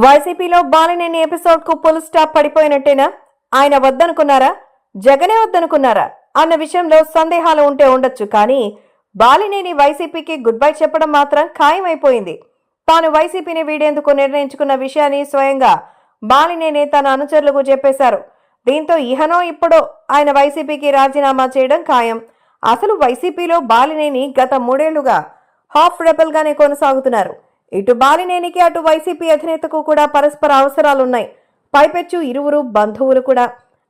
వైసీపీలో బాలినేని ఎపిసోడ్ కు full stop పడిపోయినట్టేనా? ఆయన వద్దనుకున్నారా, జగనే వద్దనుకున్నారా అన్న విషయంలో సందేహాలు ఉంటే ఉండొచ్చు. కానీ బాలినేని వైసీపీకి గుడ్ బై చెప్పడం మాత్రం ఖాయమైపోయింది. తాను వైసీపీని వీడేందుకు నిర్ణయించుకున్న విషయాన్ని స్వయంగా బాలినేని తన అనుచరులకు చెప్పేశారు. దీంతో ఇహనో ఇప్పుడో ఆయన వైసీపీకి రాజీనామా చేయడం ఖాయం. అసలు వైసీపీలో బాలినేని గత 3 ఏళ్లుగా హాఫ్ రెబల్ గానే కొనసాగుతున్నారు. ఇటు బాలినేనికి అటు వైసీపీ అధినేతకు కూడా పరస్పర అవసరాలున్నాయి. పైపెచ్చు ఇరువురు బంధువులు కూడా.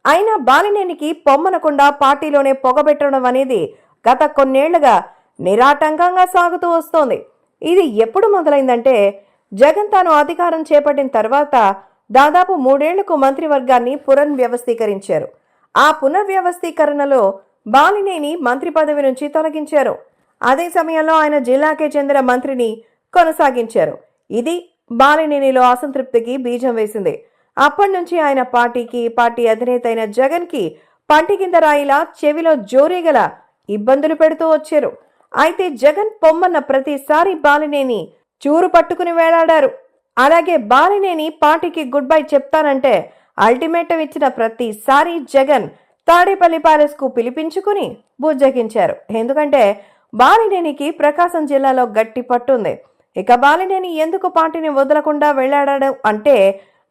అయినా బాలినేనికి పొమ్మనకుండా పార్టీలోనే పొగబెట్టడం అనేది గత కొన్నేళ్లుగా నిరాటంకంగా సాగుతూ వస్తోంది. ఇది ఎప్పుడు మొదలైందంటే జగన్ తాను అధికారం చేపట్టిన తర్వాత దాదాపు 3 ఏళ్లకు మంత్రివర్గాన్ని పునర్వ్యవస్థీకరించారు. ఆ పునర్వ్యవస్థీకరణలో బాలినేని మంత్రి పదవి నుంచి తొలగించారు. అదే సమయంలో ఆయన జిల్లాకే చెందిన మంత్రిని కొనసాగించారు. ఇది బాలినేనిలో అసంతృప్తికి బీజం వేసింది. అప్పటి నుంచి ఆయన పార్టీ అధినేత అయిన జగన్ కి పంటి కింద రాయిలా చెవిలో జోరీగల ఇబ్బందులు పెడుతూ వచ్చారు. అయితే జగన్ పొమ్మన్న ప్రతిసారి బాలినేని చూరు పట్టుకుని వేలాడారు. అలాగే బాలినేని పార్టీకి గుడ్ బై చెప్తానంటే అల్టిమేటం ఇచ్చిన ప్రతిసారి జగన్ తాడేపల్లి ప్యాలెస్ కు పిలిపించుకుని బుజ్జగించారు. ఎందుకంటే బాలినేనికి ప్రకాశం జిల్లాలో గట్టి పట్టుంది. ఇక బాలినేని ఎందుకు పార్టీని వదలకుండా వెళ్లాడడం అంటే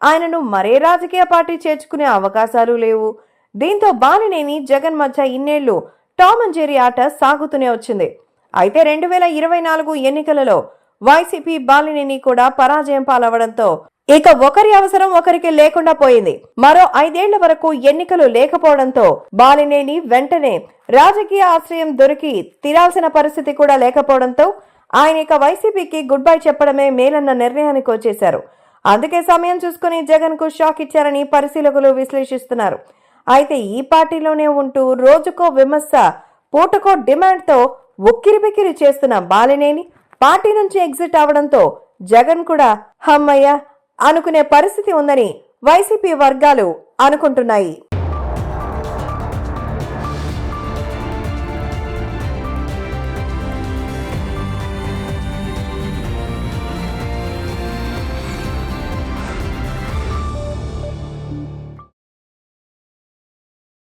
ఆయనను మరే రాజకీయ పార్టీ చేర్చుకునే అవకాశాలు లేవు. దీంతో బాలినేని జగన్ మధ్య ఇన్నేళ్లు టామ్ అండ్ జెర్రీ ఆట సాగుతూనే వచ్చింది. అయితే 2024 ఎన్నికలలో వైసీపీ బాలినేని కూడా పరాజయం పాలవడంతో ఇక ఒకరి అవసరం ఒకరికి లేకుండా పోయింది. మరో 5 ఏళ్ల వరకు ఎన్నికలు లేకపోవడంతో బాలినేని వెంటనే రాజకీయ ఆశ్రయం దొరికి తీరాల్సిన పరిస్థితి కూడా లేకపోవడంతో ఆయన ఇక వైసీపీకి గుడ్ బై చెప్పడమే మేలన్న నిర్ణయానికి వచ్చేశారు. అందుకే సమయం చూసుకుని జగన్ కు షాక్ ఇచ్చారని పరిశీలకులు విశ్లేషిస్తున్నారు. అయితే ఈ పార్టీలోనే ఉంటూ రోజుకో విమర్శ, పూటకో డిమాండ్ తో ఉక్కిరిబిక్కిరి చేస్తున్న బాలినేని పార్టీ నుంచి ఎగ్జిట్ అవడంతో జగన్ కూడా హమ్మయ్య అనుకునే పరిస్థితి ఉందని వైసీపీ వర్గాలు అనుకుంటున్నాయి.